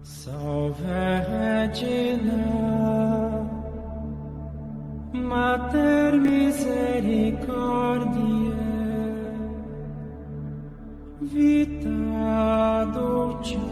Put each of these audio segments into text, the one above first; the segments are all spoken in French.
Salve Regina, Mater misericordiae, vita dulcedo.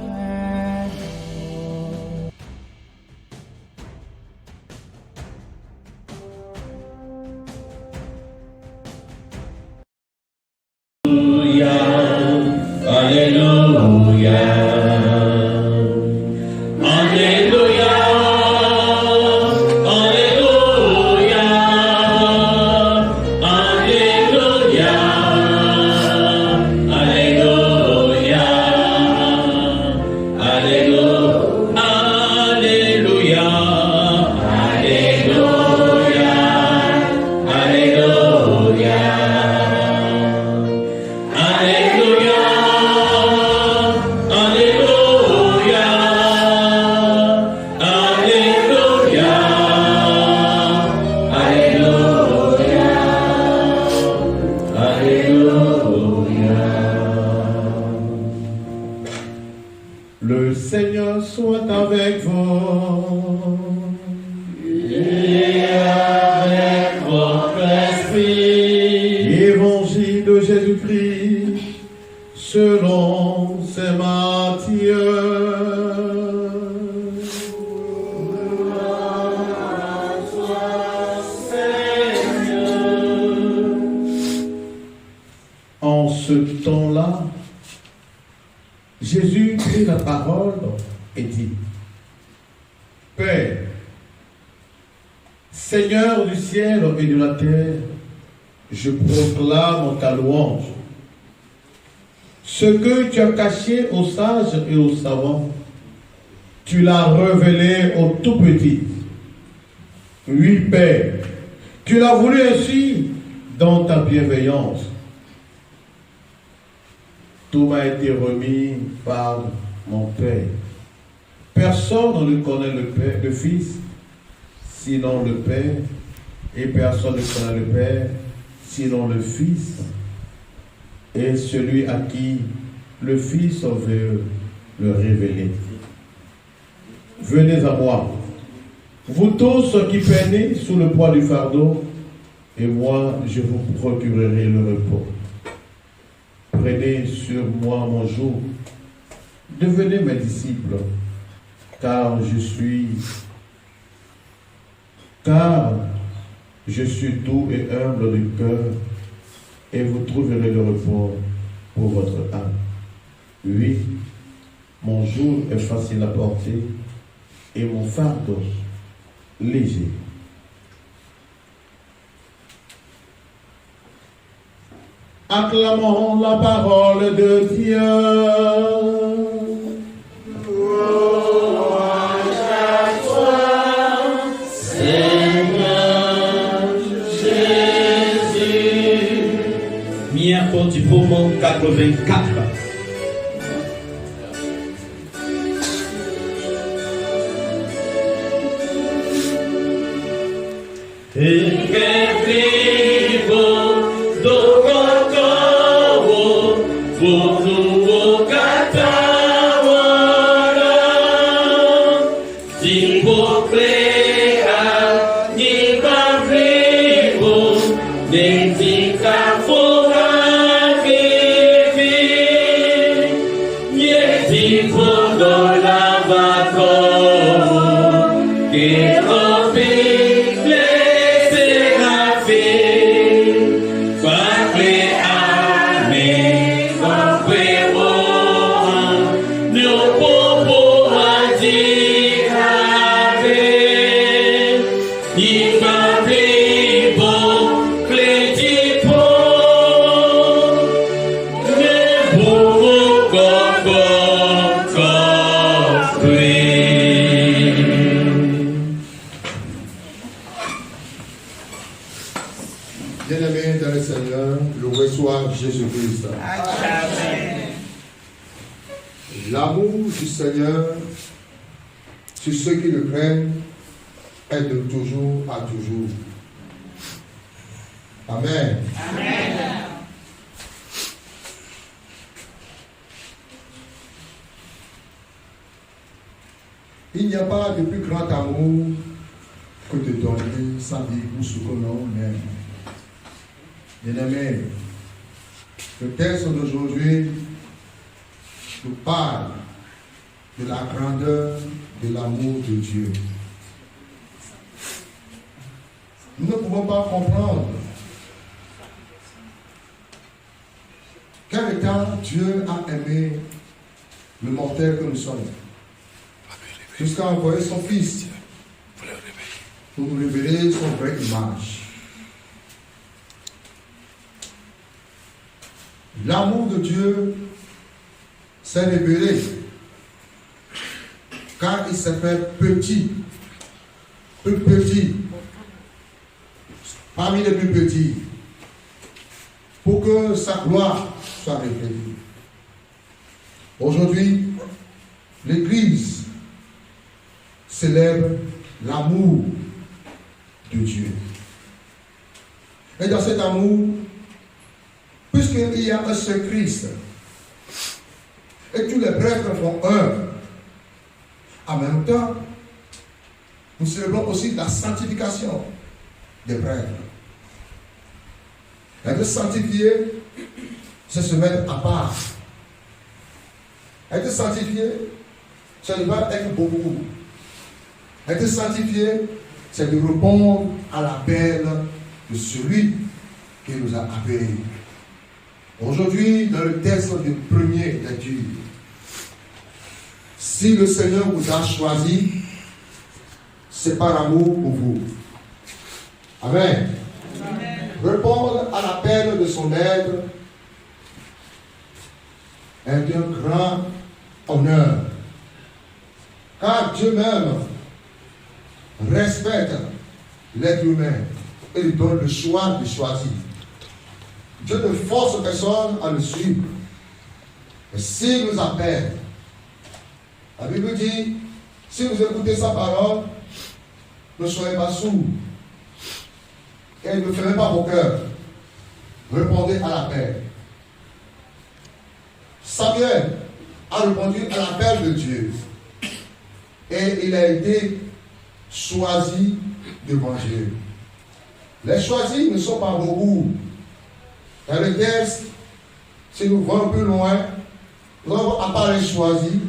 Le Seigneur soit avec vous. Et avec votre esprit. Évangile de Jésus-Christ selon saint Matthieu. En ce temps-là, Jésus prit la parole et dit: Père, Seigneur du ciel et de la terre, je proclame ta louange. Ce que tu as caché aux sages et aux savants, tu l'as révélé aux tout petits. Oui, Père, tu l'as voulu ainsi dans ta bienveillance. Tout m'a été remis par mon Père. Personne ne connaît le Père, le Fils, sinon le Père, et personne ne connaît le Père, sinon le Fils, et celui à qui le Fils veut le révéler. Venez à moi, vous tous qui peinez sous le poids du fardeau, et moi je vous procurerai le repos. Prenez sur moi mon joug, devenez mes disciples, car je suis doux et humble de cœur, et vous trouverez le repos pour votre âme. Oui, mon joug est facile à porter, et mon fardeau léger. Acclamons la parole de Dieu. Louange à toi, Seigneur Jésus. Miapo du Beaumont 84. Et que vivo do Futu katawara, Tipoplea, Nipavivo, Nentika Fura Vivi, Yetipo do Lavaco, Kerobi, Leserafi, Fakle Amen. Bien-aimés dans le Seigneur, loué soit Jésus-Christ. Amen. L'amour du Seigneur sur ceux qui le craignent est de toujours à toujours. Amen. Amen. Il n'y a pas de plus grand amour que de donner sa vie pour ce que l'on aime. Bien-aimés, le texte d'aujourd'hui nous parle de la grandeur de l'amour de Dieu. Nous ne pouvons pas comprendre quel état Dieu a aimé le mortel que nous sommes, jusqu'à envoyer son Fils pour nous révéler son vraie image. L'amour de Dieu s'est révélé car il s'est fait petit, plus petit, parmi les plus petits, pour que sa gloire soit révélée. Aujourd'hui, l'Église célèbre l'amour de Dieu. Et dans cet amour, puisqu'il y a un seul Christ, et tous les prêtres font un, en même temps, nous célébrons aussi la sanctification des prêtres. Être sanctifié, c'est se mettre à part. Être sanctifié, c'est ne pas être beaucoup. Être sanctifié, c'est de répondre à l'appel de celui qui nous a appelés. Aujourd'hui, dans le texte du premier lecture, si le Seigneur vous a choisi, c'est par amour pour vous. Amen. Amen. Répondre à l'appel de son aide est un grand honneur. Car Dieu même respecte l'être humain et lui donne le choix de choisir. Dieu ne force personne à le suivre. Mais s'il nous appelle, la Bible dit, si vous écoutez sa parole, ne soyez pas sourds. Et ne fermez pas vos cœurs. Répondez à l'appel. Samuel a répondu à l'appel de Dieu. Et il a été choisi devant Dieu. Les choisis ne sont pas beaucoup. Dans le texte, si nous voyons plus loin, nous allons voir à part les choisis,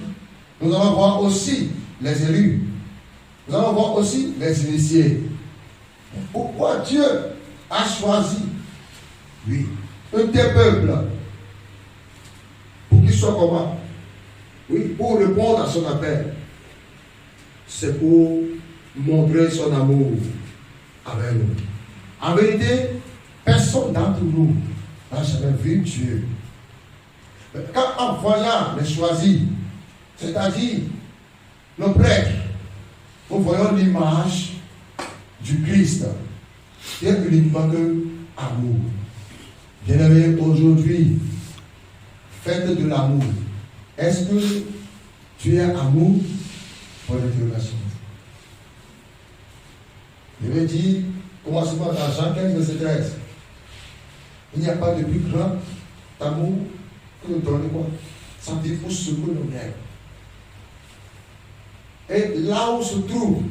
nous allons voir aussi les élus. Nous allons voir aussi les initiés. Pourquoi Dieu a choisi, oui, un tel peuple pour qu'il soit comment? Oui, pour répondre à son appel. C'est pour montrer son amour avec nous. En vérité, personne d'entre nous n'a jamais vu Dieu. Mais quand en voyant les choisis, c'est-à-dire nos prêtres, nous voyons l'image du Christ, qui est uniquement que amour. Bien-aimés, aujourd'hui, faites de l'amour. Est-ce que tu es amour pour l'interrogation? Je vais dire, commencement dans Jean 15, verset 13. Il n'y a pas de plus grand amour que de donner quoi? Sans dire pour ce que nous aimons. Et là où se trouve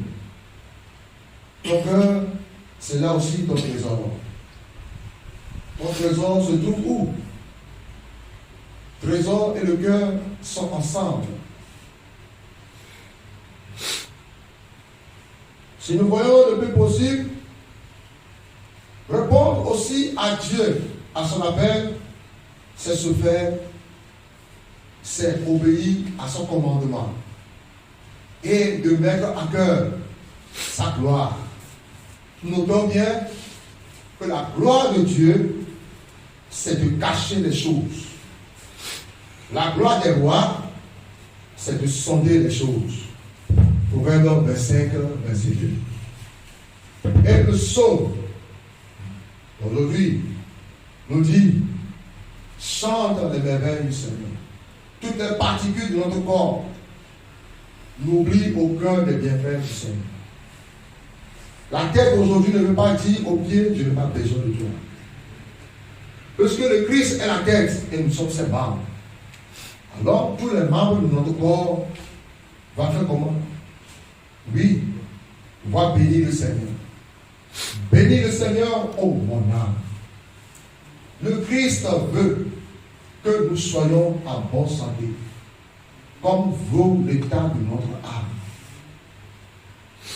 ton cœur, c'est là aussi ton trésor. Ton trésor se trouve où? Trésor et le cœur sont ensemble. Si nous voyons le plus possible, répondre aussi à Dieu, à son appel, c'est se faire, c'est obéir à son commandement. Et de mettre à cœur sa gloire. Notons bien que la gloire de Dieu, c'est de cacher les choses. La gloire des rois, c'est de sonder les choses. Proverbe 25, verset 2. Et le psaume, aujourd'hui, nous dit, chante les merveilles du Seigneur. Toutes les particules de notre corps n'oublient aucun des bienfaits du Seigneur. La tête aujourd'hui ne veut pas dire au pied, je n'ai pas besoin de toi. Parce que le Christ est la tête et nous sommes ses membres. Alors tous les membres de notre corps vont faire comment? Oui, va bénir le Seigneur. Bénis le Seigneur, oh mon âme. Le Christ veut que nous soyons en bonne santé, comme vaut l'état de notre âme.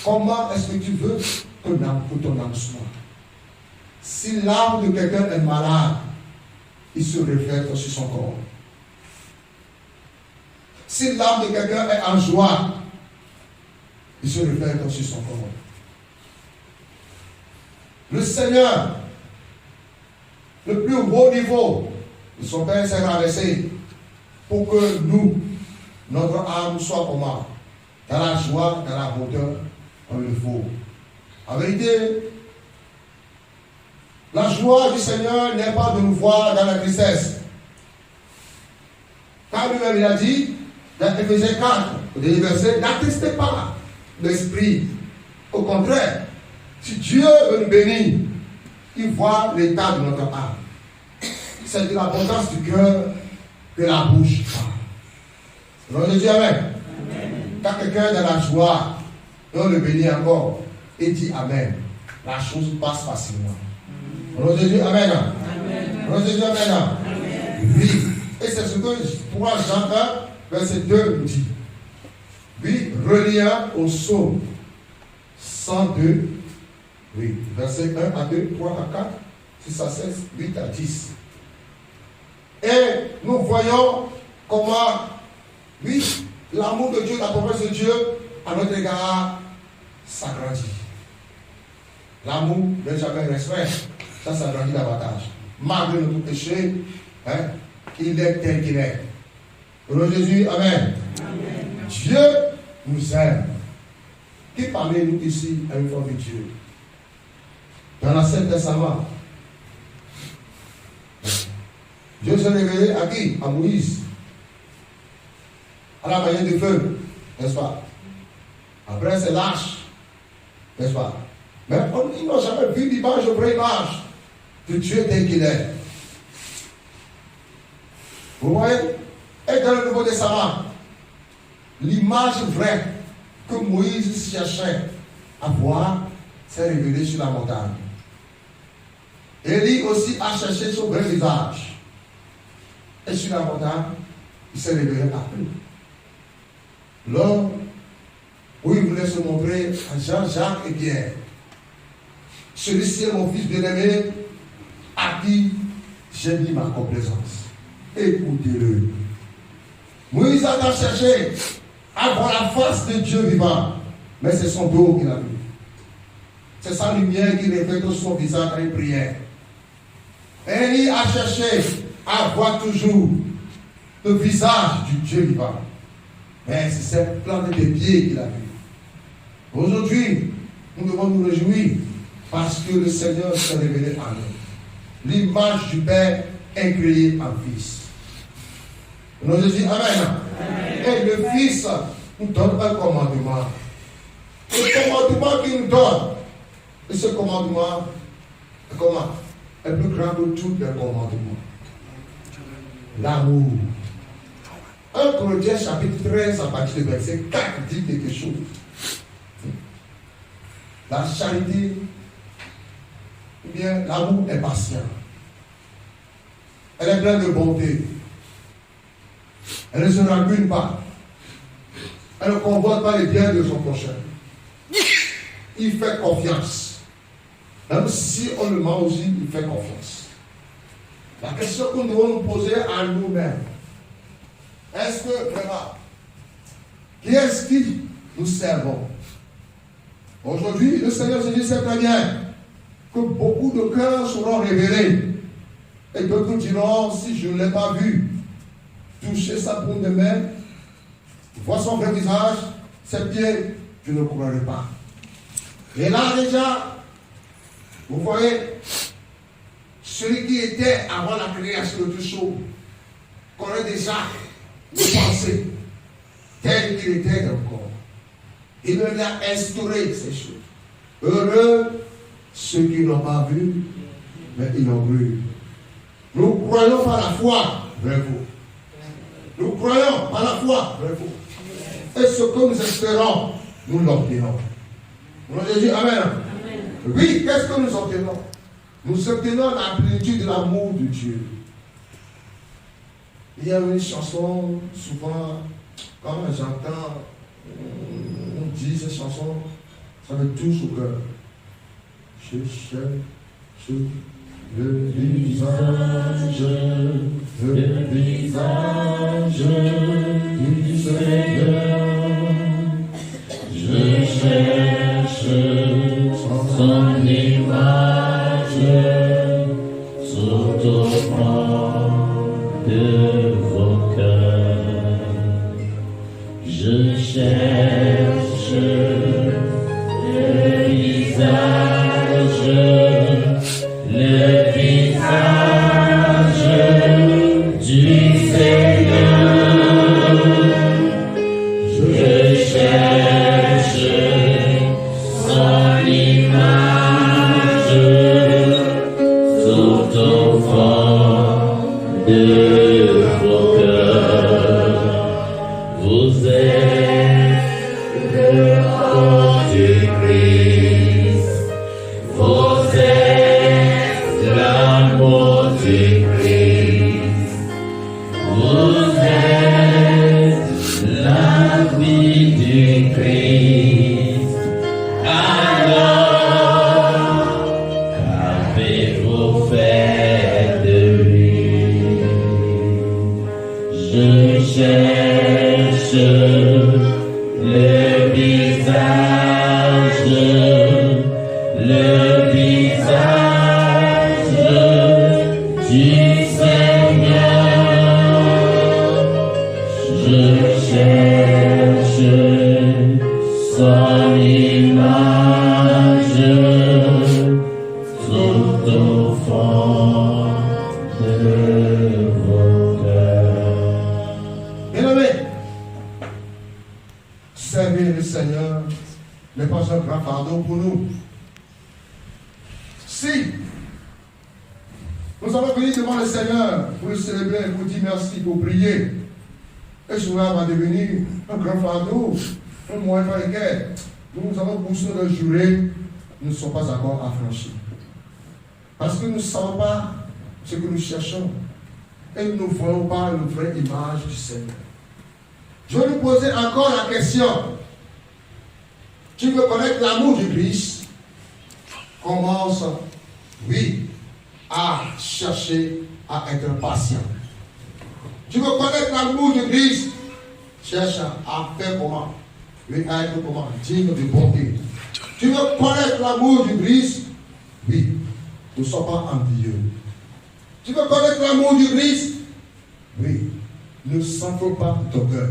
Comment est-ce que tu veux que ton âme soit? Si l'âme de quelqu'un est malade, il se reflète sur son corps. Si l'âme de quelqu'un est en joie, il se reflète sur son corps. Le Seigneur, le plus haut niveau de son Père s'est rabaissé pour que nous, notre âme soit comment? Dans la joie, dans la hauteur, comme il faut. En vérité, la joie du Seigneur n'est pas de nous voir dans la tristesse. Car lui-même il a dit, dans Éphésiens 4, au dernier verset, n'attristez pas l'esprit. Au contraire, si Dieu veut nous bénir, il voit l'état de notre âme. C'est de l'abondance du cœur que la bouche parle. Alors je dis Amen. Quand quelqu'un est dans la joie, on le bénit encore et dit Amen. La chose passe facilement. Alors je dis Amen. Alors je dis Amen. Oui. Et c'est ce que pour Jean 1, verset 2 nous dit. Oui, reliant au psaume 102. Oui, verset 1 à 2, 3 à 4, 6 à 16, 8 à 10. Et nous voyons comment, oui, l'amour de Dieu, la promesse de Dieu à notre égard s'agrandit. L'amour n'est jamais restreint, ça s'agrandit davantage. Malgré notre péché, il est tel qu'il est. Au nom de Jésus, Amen. Dieu nous aime. Qui parmi nous ici a une foi de Dieu? Dans l'Ancien Testament, Dieu s'est révélé à qui? À Moïse. À la manière de feu, n'est-ce pas? Après, c'est lâche, n'est-ce pas? Mais ils n'ont jamais vu l'image, la vraie image de Dieu tel qu'il est. Vous voyez? Et dans le Nouveau Testament, l'image vraie que Moïse cherchait à voir s'est révélée sur la montagne. Élie aussi a cherché son vrai visage. Et sur la montagne, il s'est révélé à eux. L'homme où il voulait se montrer à Jean, Jacques et Pierre. Celui-ci est mon fils bien-aimé, à qui j'ai mis ma complaisance. Écoutez-le. Moïse a cherché à voir la face de Dieu vivant, mais c'est son dos qu'il a vu. C'est sa lumière qui reflète sur son visage à une prière. Élie a cherché à voir toujours le visage du Dieu vivant. Mais c'est cette plante des pieds qu'il a vu. Aujourd'hui, nous devons nous réjouir parce que le Seigneur s'est révélé à nous. L'image du Père est créée en Fils. Nous disons Amen. Et le Fils nous donne un commandement. Le commandement qu'il nous donne, et ce commandement est plus grand que tous les commandements. L'amour. 1 Corinthiens chapitre 13 à partir du verset 4 dit quelque chose. La charité, eh bien, l'amour est patient. Elle est pleine de bonté. Elle ne se rancune pas. Elle ne convoite pas les biens de son prochain. Il fait confiance. Même si on le ment aussi, il fait confiance. La question que nous devons nous poser à nous-mêmes, est-ce que vraiment, qui est-ce qui nous servons? Aujourd'hui, le Seigneur se dit c'est très bien que beaucoup de cœurs seront révélés. Et d'autres diront, si je ne l'ai pas vu, toucher sa paume de main, voir son vrai visage, ses pieds, je ne croirai pas. Et là déjà, vous voyez, celui qui était avant la création de tout chose, connaît déjà les pensées telles qu'il était encore. Il leur a instauré ces choses. Heureux ceux qui n'ont pas vu, mais ils ont vu. Nous croyons par la foi, vrai vous. Nous croyons par la foi, vrai vous. Et ce que nous espérons, nous l'obtenons. Nous avons dit Amen. Oui, qu'est-ce que nous obtenons? Nous obtenons la plénitude de l'amour de Dieu. Il y a une chanson, souvent, quand j'entends, on dit cette chanson, ça me touche au cœur. Je cherche le visage du Seigneur. Je cherche son image tout au fond de vos cœurs. Je cherche le visage du Seigneur. Je cherche son image tout au fond de vos cœurs. Vous êtes le corps du Christ, vous êtes l'amour du Christ, vous êtes la vie du Christ. Alors, qu'avez-vous fait de lui? Je cherche le visage du Seigneur. Je cherche son image tout au fond de vos cœurs. Bien-aimé, servir le Seigneur n'est pas un grand fardeau pour nous. Si nous allons venir devant le Seigneur pour le célébrer, pour dire merci, pour prier, et cela va devenir un grand fardeau, un moyen par lequel nous allons pousser le jurer, nous ne sommes pas encore affranchis. Parce que nous ne savons pas ce que nous cherchons et nous ne voyons pas la vraie image du Seigneur. Je vais nous poser encore la question. Tu veux connaître l'amour du Christ? Commence, oui, à chercher à être patient. Tu veux connaître l'amour du Christ? Cherche à faire comment? Oui, à être comment? Digne de bonté. Tu veux connaître l'amour du Christ? Oui, ne sois pas envieux. Tu veux connaître l'amour du Christ? Oui, ne s'enfle pas ton cœur.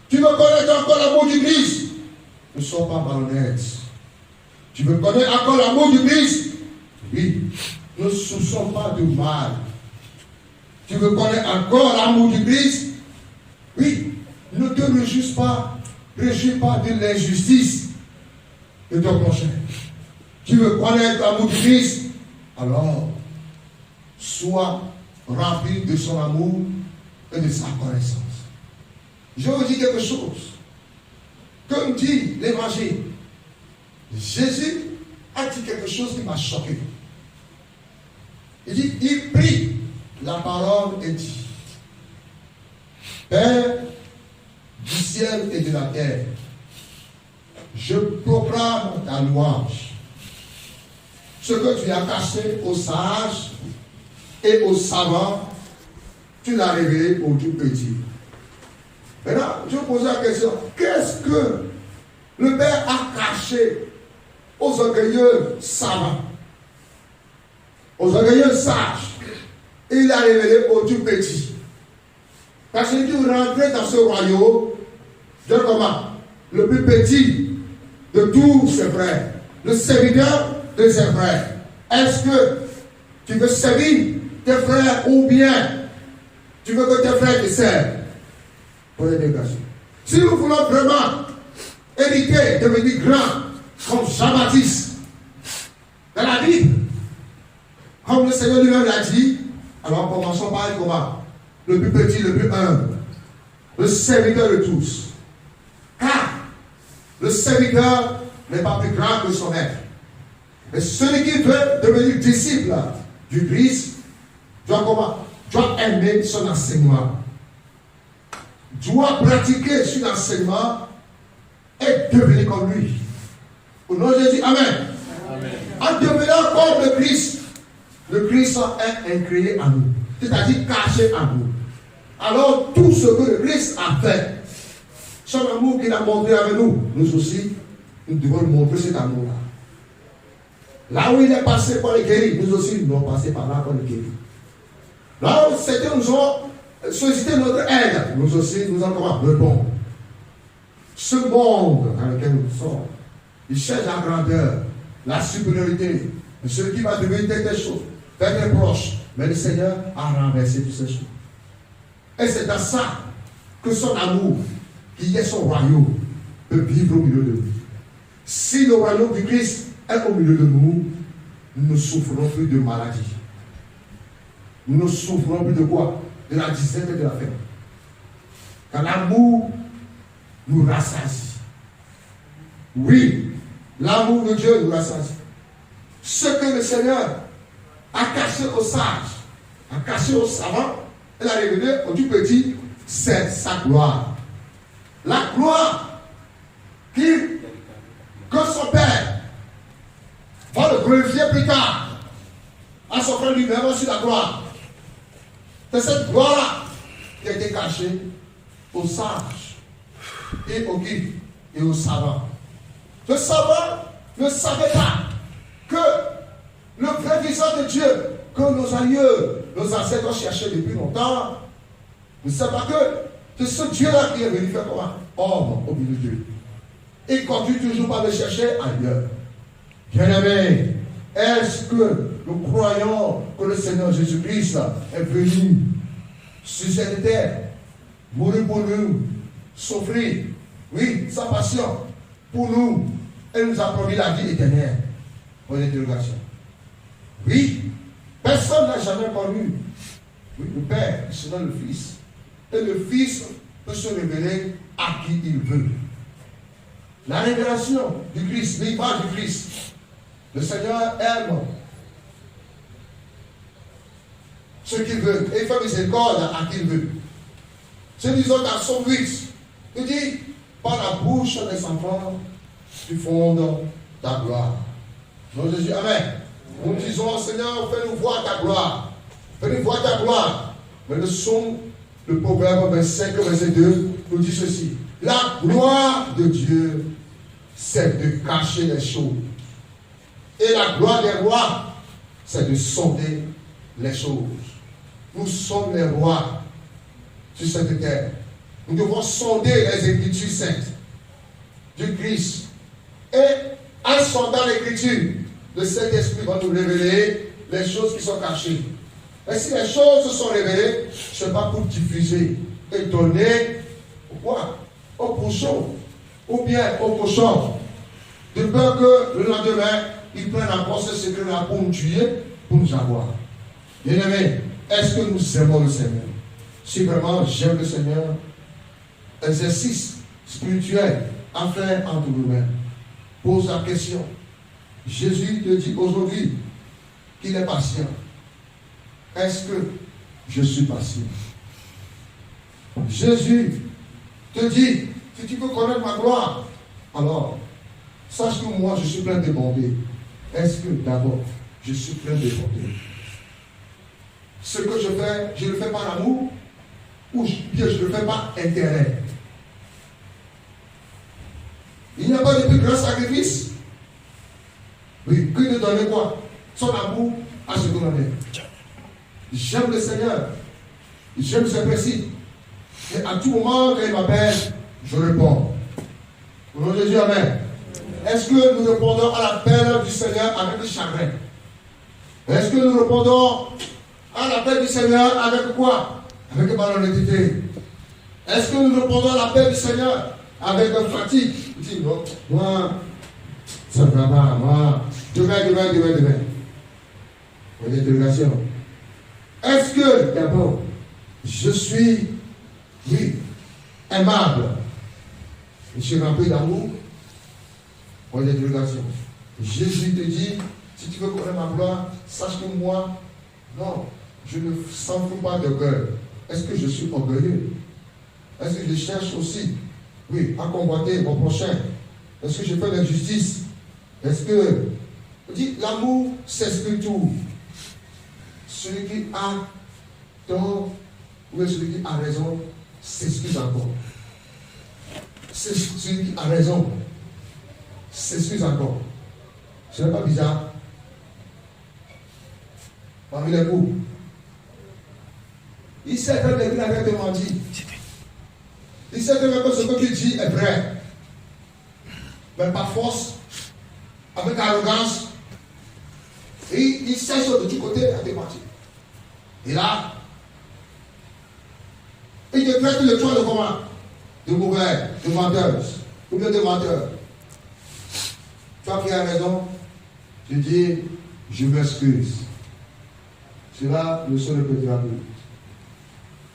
Tu veux connaître encore l'amour du Christ? Ne sois pas malhonnête. Tu veux connaître encore l'amour du Christ? Oui, ne soupçonne pas de mal. Tu veux connaître encore l'amour du Christ? Oui, ne te réjouis pas de l'injustice de ton prochain. Tu veux connaître l'amour du Christ? Alors, sois rempli de son amour et de sa connaissance. Je vous dis quelque chose. Comme dit l'évangile, Jésus a dit quelque chose qui m'a choqué. Il dit, il prie la parole et dit, Père du ciel et de la terre, je proclame ta louange. Ce que tu as caché aux sages et aux savants, tu l'as révélé aux tout petits. Maintenant, je vais poser la question, qu'est-ce que le Père a caché aux orgueilleux savants, aux orgueilleux sages, et il a révélé aux tout petits? Parce que vous rentrez dans ce royaume, de comment? Le plus petit de tous ses frères, le serviteur de ses frères. Est-ce que tu veux servir tes frères ou bien tu veux que tes frères te servent? Posez des questions. Si nous voulons vraiment hériter, devenir grand, comme Jean-Baptiste, dans la Bible, comme le Seigneur lui-même l'a dit, alors commençons par être comment? Le plus petit, le plus humble, le serviteur de tous. Car Le serviteur n'est pas plus grand que son maître. Mais celui qui veut devenir disciple du Christ doit comment? Doit aimer son enseignement. Doit pratiquer son enseignement et devenir comme lui. Au nom de Jésus, amen. Amen. En devenant comme le Christ est incréé en nous, c'est-à-dire caché en nous. Alors tout ce que le Christ a fait, son amour qu'il a montré avec nous, nous aussi, nous devons lui montrer cet amour-là. Là où il est passé pour les guérir, nous aussi, nous devons passer par là pour les guérir. Là où certains nous ont sollicité notre aide, nous aussi, nous allons répondre. Ce monde dans lequel nous sommes, il cherche la grandeur, la supériorité, celui qui va devenir quelque chose, faire des proches. Mais le Seigneur a renversé toutes ces choses. Et c'est dans ça que son amour, qui est son royaume, peut vivre au milieu de nous. Si le royaume du Christ est au milieu de nous, nous ne souffrons plus de maladie. Nous ne souffrons plus de quoi? De la disette et de la faim. Car l'amour nous rassasie. Oui, l'amour de Dieu nous rassasie. Ce que le Seigneur a caché aux sages, a caché aux savants, il a révélé au tout petit, c'est sa gloire. La gloire que son Père va le glorifier plus tard, à son frère lui-même sur la gloire. C'est cette gloire qui a été cachée aux sages et aux guides et aux savants. Le savant ne savait pas que le vrai visage de Dieu, que nos aïeux, nos ancêtres ont cherché depuis longtemps, ne savent pas que c'est ce Dieu-là qui est venu faire comment? Homme au milieu d'eux. Il continue toujours par le chercher ailleurs. Bien-aimés, est-ce que nous croyons que le Seigneur Jésus-Christ est venu sur cette terre, mourir pour nous, souffrir, oui, sa passion, pour nous, et nous a promis la vie éternelle? Pour l'interrogation. Oui, personne n'a jamais connu. Oui, le Père, c'est le Fils. Et le Fils peut se révéler à qui il veut. La révélation du Christ, l'image du Christ. Le Seigneur aime ce qu'il veut. Et il fait miséricorde à qui il veut. C'est disons dans Somme 8. Il dit, par la bouche des enfants, tu fondes ta gloire. Donc Jésus, amen. Nous disons, Seigneur, fais-nous voir ta gloire. Fais-nous voir ta gloire. Mais le Proverbe 25, verset 2, nous dit ceci. La gloire de Dieu, c'est de cacher les choses. Et la gloire des rois, c'est de sonder les choses. Nous sommes les rois sur cette terre. Nous devons sonder les Écritures saintes du Christ. Et en sondant l'Écriture, le Saint-Esprit va nous révéler les choses qui sont cachées. Et si les choses sont révélées, ce n'est pas pour diffuser et donner aux cochons, ou bien aux cochons, de peur que le lendemain, ils prennent encore ce secret-là pour nous tuer, pour nous avoir. Bien-aimés, est-ce que nous aimons le Seigneur? Si vraiment j'aime le Seigneur, exercice spirituel à faire entre nous-mêmes. Pose la question. Jésus te dit aujourd'hui qu'il est patient. Est-ce que je suis patient? Jésus te dit, si tu veux connaître ma gloire, alors sache que moi je suis plein de bonté. Est-ce que d'abord je suis plein de bonté? Ce que je fais, je le fais par amour ou bien je le fais par intérêt? Il n'y a pas de plus grand sacrifice. Oui, que de donner quoi? Son amour à ce que l'on est. J'aime le Seigneur. J'aime ses principes. Et à tout moment, quand il m'appelle, je réponds. Au nom de Jésus, amen. Est-ce que nous répondons à l'appel du Seigneur avec le chagrin? Est-ce que nous répondons à l'appel du Seigneur avec quoi? Avec malhonnêteté. Est-ce que nous répondons à l'appel du Seigneur avec fatigue? Je dis non, moi, ça ne va pas, moi, demain. Une interrogation. Est-ce que, d'abord, je suis, oui, aimable? Je suis rempli d'amour. Point d'interrogation. Jésus te dit, si tu veux connaître ma gloire, sache que moi, non, je ne s'enfle pas de cœur. Est-ce que je suis orgueilleux? Est-ce que je cherche aussi, oui, à convoiter mon prochain? Est-ce que je fais l'injustice? Est-ce que, on dit, l'amour s'exclut tout. Celui qui a tort, ou celui qui a raison, s'excuse encore. Celui qui a raison, s'excuse encore. Ce n'est pas bizarre. Parmi les coups, il sait très bien qu'il a été menti. Il sait très bien que ce que tu dis est vrai. Mais par force, avec arrogance, et il cherche de tous côtés à te mentir. Et là, il te traite le toit de comment? De mauvais, de menteur, ou bien de menteur. Toi qui as raison, tu dis, je m'excuse. Cela ne se répétera plus.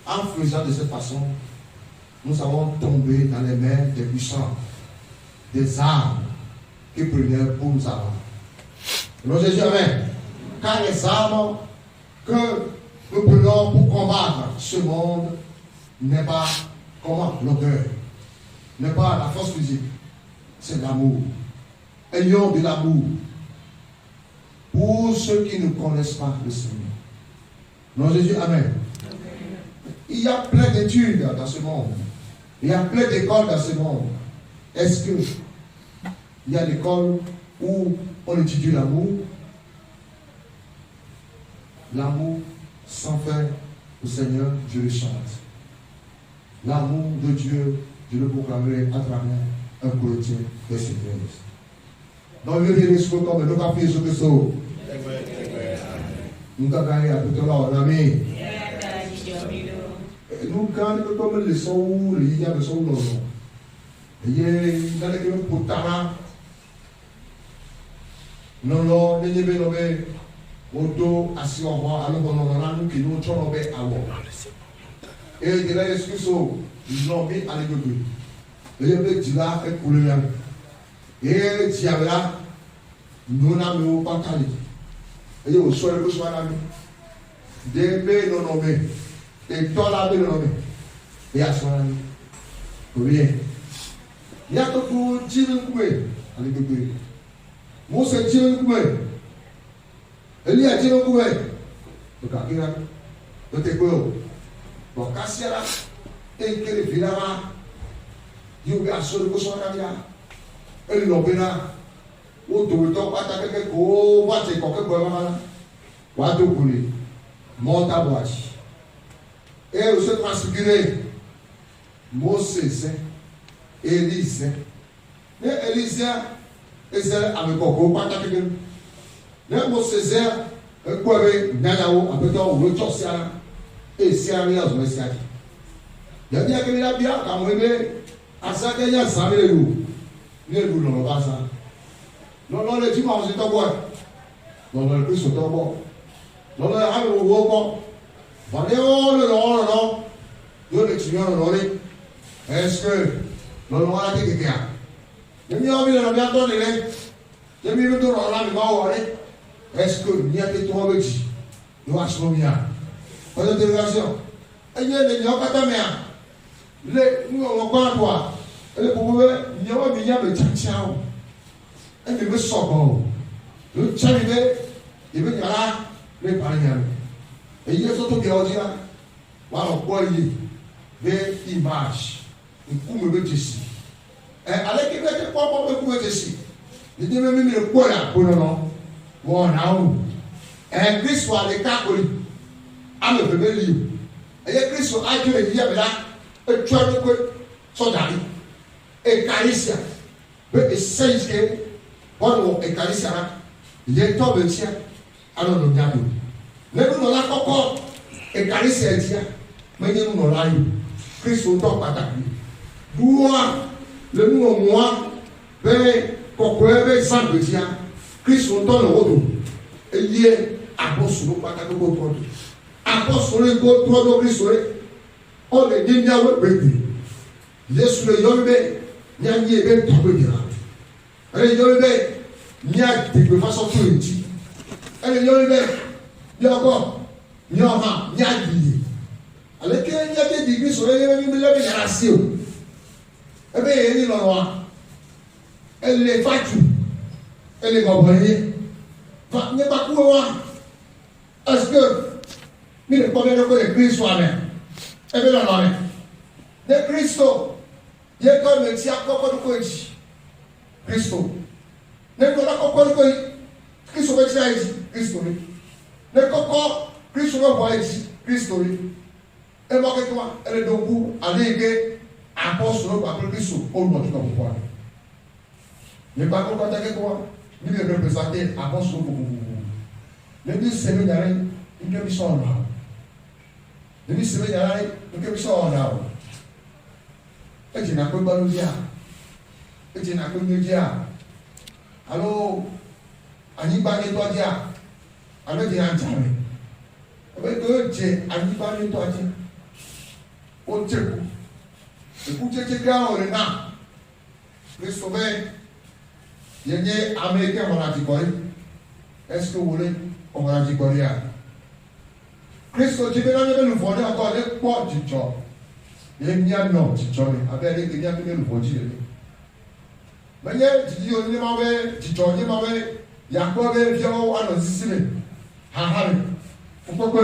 En faisant de cette façon, nous allons tomber dans les mains des puissants, des armes qui prenaient pour nous avoir. Nous Jésus, amen. Car les armes que nous prenons pour combattre ce monde n'est pas comment l'orgueil, n'est pas la force physique, c'est l'amour. Ayons de l'amour pour ceux qui ne connaissent pas le Seigneur. Non, Jésus, amen. Il y a plein d'études dans ce monde. Il y a plein d'écoles dans ce monde. Est-ce que il y a l'école où on étudie l'amour? L'amour sans faire au Seigneur, je le chante. L'amour de Dieu, je le proclamerai à travers un chrétien de cette église. Dans le lieu de comme le café sur le saut. Nous avons gagné à tout à l'heure, ami. Nous, quand nous comme les sauts, les yeux de sauts, il y a dans les pour Tara. Non, les yeux de Odo, assis en roi, alors qu'on en a nous qui nous tournons à voir. Et de là, excuse, ils l'ont mis à l'église. Et il y a dit là, et pour le même. Et il y a là, nous n'avons pas calé. Et il y a aussi le besoin d'ami. Des bébés non nommés. Et toi là, bébé nommé. Et à ce moment-là, bien. Il y a tout pour dire le coup. À l'église. Moi, c'est dire le coup. Il y a dit le coup. Donc, à qui là? Donc, t'es quoi? Donc, casser là. Et que les villas là. Il y a un seul besoin d'ami là. Et l'on là. Ou tout le temps, pas quelque chose, moi c'est quoi que voilà, voilà tout pour lui, monte à boîte. Et il se transfigurer, Moses, Élise, mais Élise, Ézère avec Coco, pas quelque chose. Mais Moses, un quoi avec Nanaou, un peu de temps, le Tchossia, et c'est un milliard de messages. Il y a bien que la bien, quand on est à ça, il y a 100 000 euros. Ne vous n'en pas ça. Non, les dimanches, c'est en bois. Non, le plus, c'est en bois. Non, le rang, le bois. Non, le tignon, est-ce que l'on a été quelqu'un? Il y a mis en bien donné, il y a mis le tour en l'âme, est-ce que n'y a que toi, petit? Nous achetons bien. Pas d'interrogation. Et il y a des gens qui ont bien. Nous, on va pas toi. Et le problème, il y a bien de tchao. Et il me sort bon. Le tchalivé, il veut dire là, les parler. Et il y a surtout qui ont dit là, voilà quoi il est, des images, un coup me met ici. Et avec il met pas pour me couper ici. Il dit même le quoi là, pour le nom, bon non. Et Christ soit les catholiques, à me faire livre. Et Christ soit à Dieu et dire là, et tu as le quoi, son ami, et Caricia, et c'est que bon, et Caricia, il est tombé tiens, alors nous n'avons. Mais nous n'avons pas encore, et Caricia dit, mais nous n'avons pas eu. Christ au temps pas tapé. Moi, le nous moi, ben, pourquoi ben sans le dire, Christ au temps le retour. Et il est apôtre nous pas tapé pour toi. Apôtre le go toi de Christ on est dit bien ouais ben. Yesu le yombe, nyanyi ben tapé dire. Elle est Nia de façon politique. Elle est bien encore. Nia dit. Alors qu'il y a des degrés sur les générations. Eh bien, elle est là. Elle est fatue. Elle est comprenée. N'est pas quoi. Est-ce que nous ne pouvons pas connaître Christ soi-même? Eh bien, non, non. De Christo, il y a comme le tia coco de Koji. Christo. Ne pas coco de Koji. Christo va dire Christo. Ne coco, Christo va dire Christo. Et moi, que toi, elle est donc aller apôtre après Christo. Au nom de ton pouvoir. Ne pas contacter quoi? Nous les représenter apôtre pour vous. Le but c'est de d'aller une commission en or. Le but c'est de d'aller une commission en or. Et tu n'as pas de dire. Et tu n'as pas de dire. Alors, Anibal et toi dire. Alors, tu as un jamais. Avec eux, tu es Anibal et toi dire. Au Tchékou. Écoutez, tu es là, on est là. Le sommet. Il y a des Américains qui ont dit quoi? Est-ce que vous voulez? On va dire quoi? Christ, tu veux nous voler encore des poids du job. Il y a non, tu job. Avec les gens qui nous voler. Mais il y a des gens qui m'ont dit, il y a quoi de bien à nos ici. Haha, pourquoi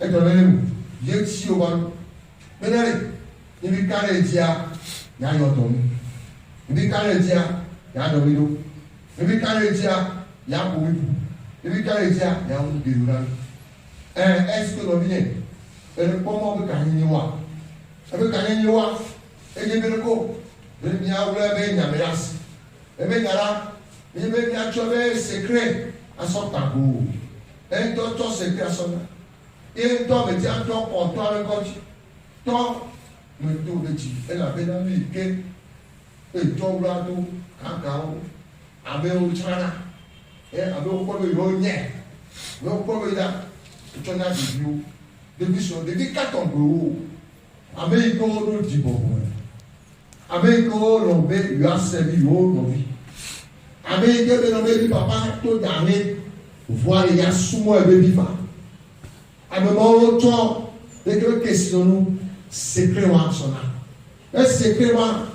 et donnez-nous. Il y a ici au bas. Mais là, il y a des carrés d'IA, il y a un autre. Il y a des carrés d'IA, il y a un autre. Il y a des carrés d'IA, il y a un autre. Et puis quand il y a un déroulant, est-ce que l'on vient? Et le comment on peut gagner quoi? On peut gagner quoi? Et il y a le co. Il y a un mélas. Et bien là, il y a un secret à son tabou. Un docteur secret à son. Et un temps me dit un temps pour toi le coach. Toi, me tout le dit. Elle a bien envie que. Et toi, là, tout, cacao, avec au chana. Avec au point de l'oignon, au point de la chana de bio, depuis 4 ans, avec le dit bon, avec l'on lui a servi au vie. Avec le papa, tout d'année, voir les gars sous moi et bébé. À un moment où toi, les deux questions nous, c'est créant son âme. Et c'est créant,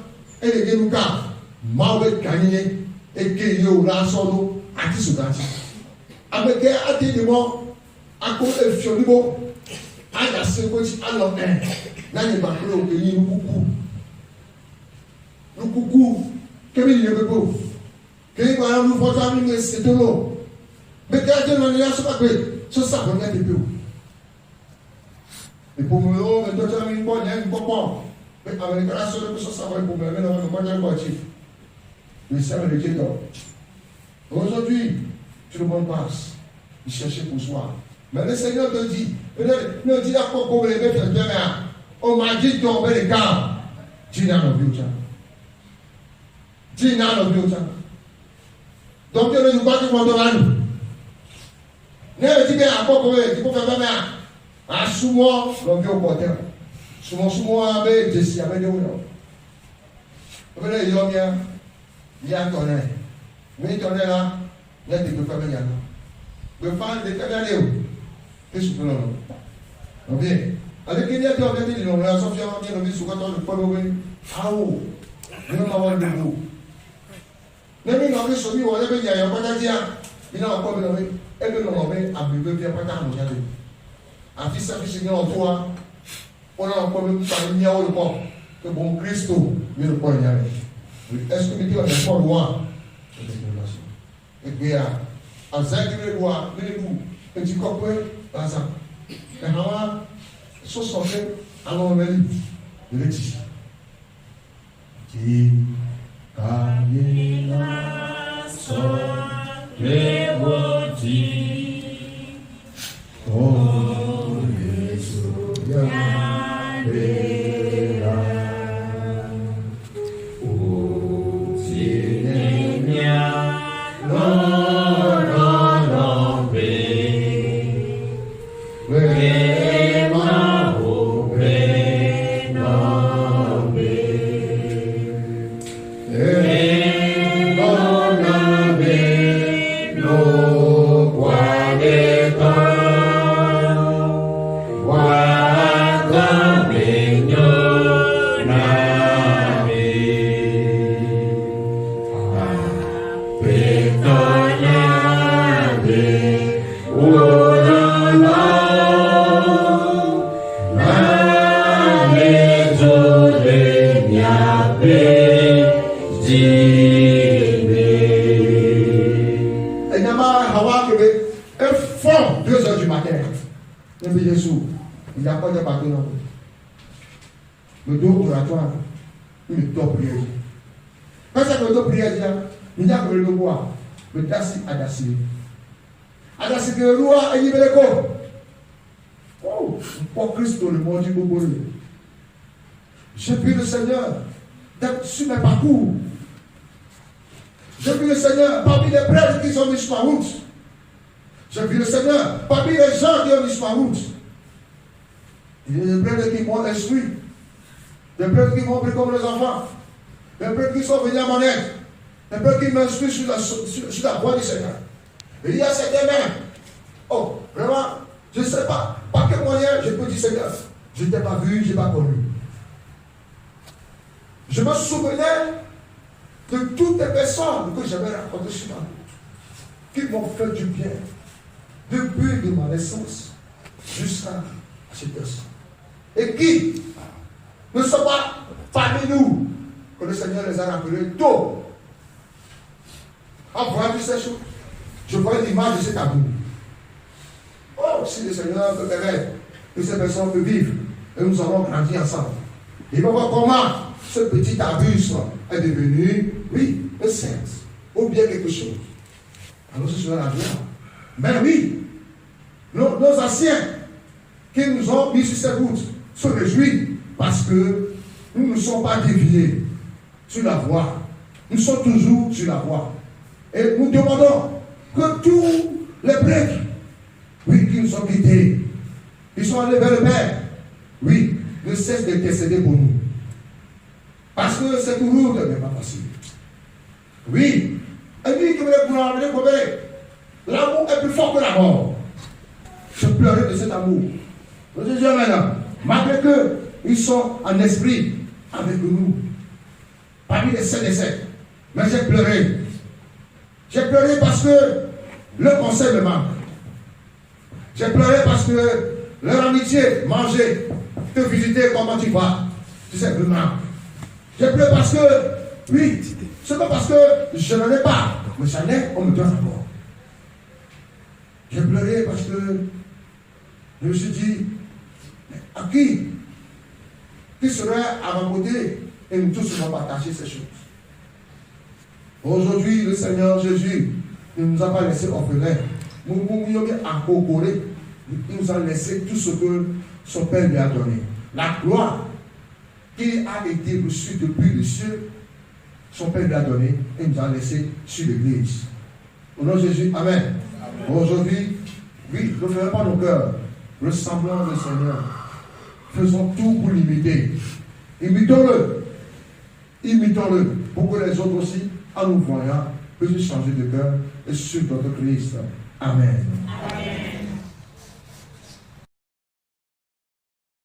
et les deux cas, mauvais gagné, et qu'il y a là son àti sùdàtì àgbẹ̀kẹ́ àtẹ̀dẹ̀mọ́ akó efioníbó àdàsẹ́kọ́tì alọ́ láyé bàbá òkè yìí nukuku kébí yìí gbogbo kéyìn kọ́ ara lùfọ́tò àmì ní ẹsẹ̀dọ́ lọ bẹ́ẹ̀ àti nàní yà sọ́kà pé sọ́sà bọ̀ ní ẹ̀dẹ̀bẹ̀ o ìpòmùlò ẹ̀dọ́tọ̀ àmì gbọ́ ní ẹ̀dẹ̀ gbọ́pọ̀ pé àmẹ́ríkà sọ́dọ̀ pé sọ́sà bọ̀ ìpòmùlò ẹ̀mẹ́ náà wọ́n mọ̀ ní ẹ̀kọ́ chief le serment de Dieu. Aujourd'hui, tout le monde passe, il cherchait pour soi. Mais le Seigneur te dit, ne dis pas comment les bêtes de demain. On m'a dit de tomber les gars. Tu n'as pas vu ça. Tu n'as pas vu ça. Donc, tu ne nous pas que mon domaine. Ne dis pas comment tu peux faire demain. À sous-moi, l'on vient au porteur. Sous-moi, avec des si, avec des gens. Vous voyez, il y a bien. Il y a un tonnerre. Mais il tonnerre là, il y a des deux familles là. Le fan de Canadéo. Qu'est-ce que tu veux là? Ok. Avec qui il y a deux familles, ils ont la Sophia, ils ont mis sous le polo. Ah oh. Ils n'ont pas le mot. Même ils ont mis sur lui, on a mis, il y a un pas de dire. Il n'a pas mis. Et que l'on met à bébé, il n'y a pas de dire. Un fils à fils, il y a un toit. On a encore mis par le miao le pont. Que bon Christo, il le point y aller. Est-ce que Dieu n'est pas loin? Et puis, à Zagre le roi, le loup, et du copain, par exemple. Et alors, sur son fait, alors on a dit, le dit, qui caillera son révolti, oh, Jésus, Oh Et Nama Hawa qui est fond 2 heures du matin. Et puis Jésus, il n'y a pas de bateau non. Le dos oratoire, une top prière. Quand c'est le dos prière, il n'y a que le bois. Le tassi adassi. Adassi que le roi est libéré. Oh, pour Christ, le monde du Bobo. J'ai vu le Seigneur sur mes parcours. J'ai vu le Seigneur parmi les prêtres qui sont mis sur ma route. J'ai vu le Seigneur parmi les gens qui ont mis sur ma route. Il y a des prêtres qui m'ont instruit. Des prêtres qui m'ont pris comme les enfants. Des prêtres qui sont venus à mon aide. Des prêtres qui m'instruisent sur la voie du Seigneur. Et il y a certains mêmes. Oh, vraiment, je ne sais pas. Par quel moyen je peux dire Seigneur, je ne t'ai pas vu, je n'ai pas connu. Je me souvenais de toutes les personnes que j'avais rencontrées sur ma route, qui m'ont fait du bien, depuis de ma naissance jusqu'à cette heure. Et qui ne sont pas parmi nous, que le Seigneur les a rappelés tôt. En voyant toutes ces choses, je vois l'image de cet amour. Oh, si le Seigneur me permet que ces personnes peuvent vivre, et nous allons grandir ensemble. Il va voir comment ce petit abus est devenu, oui, un sexe, ou bien quelque chose. Alors ce sera la joie. Mais oui, nos anciens qui nous ont mis sur ces routes se réjouissent parce que nous ne sommes pas déviés sur la voie. Nous sommes toujours sur la voie. Et nous demandons que tous les prêtres, oui, qui nous ont quittés, ils sont allés vers le Père, oui, ne cessent d'intercéder pour nous. Parce que cette route n'est pas facile. Oui. Et lui qui voulait pour l'amour est plus fort que la mort. Je pleurais de cet amour. Je dis maintenant, malgré qu'ils sont en esprit avec nous, parmi les saints et saints, mais j'ai pleuré. J'ai pleuré parce que le conseil me manque. J'ai pleuré parce que leur amitié, manger, te visiter, comment tu vas, tu sais, me manque. J'ai pleuré parce que, oui, c'est pas parce que je n'en ai pas, mais j'en ai, on me donne encore. J'ai pleuré parce que je me suis dit, mais à qui serait à ma côté et nous tous allons partager ces choses. Aujourd'hui, le Seigneur Jésus ne nous a pas laissé orphelins. Il nous a laissé tout ce que son Père lui a donné. La gloire qui a été reçue depuis le ciel, son Père lui a donné et nous a laissé sur l'église. Au nom de Jésus, Amen. Aujourd'hui, oui, ne ferons pas nos cœurs ressemblant le Seigneur. Faisons tout pour l'imiter. Imitons-le. Imitons-le pour que les autres aussi, en nous voyant, puissent changer de cœur et suivre notre Christ. Amen. Amen.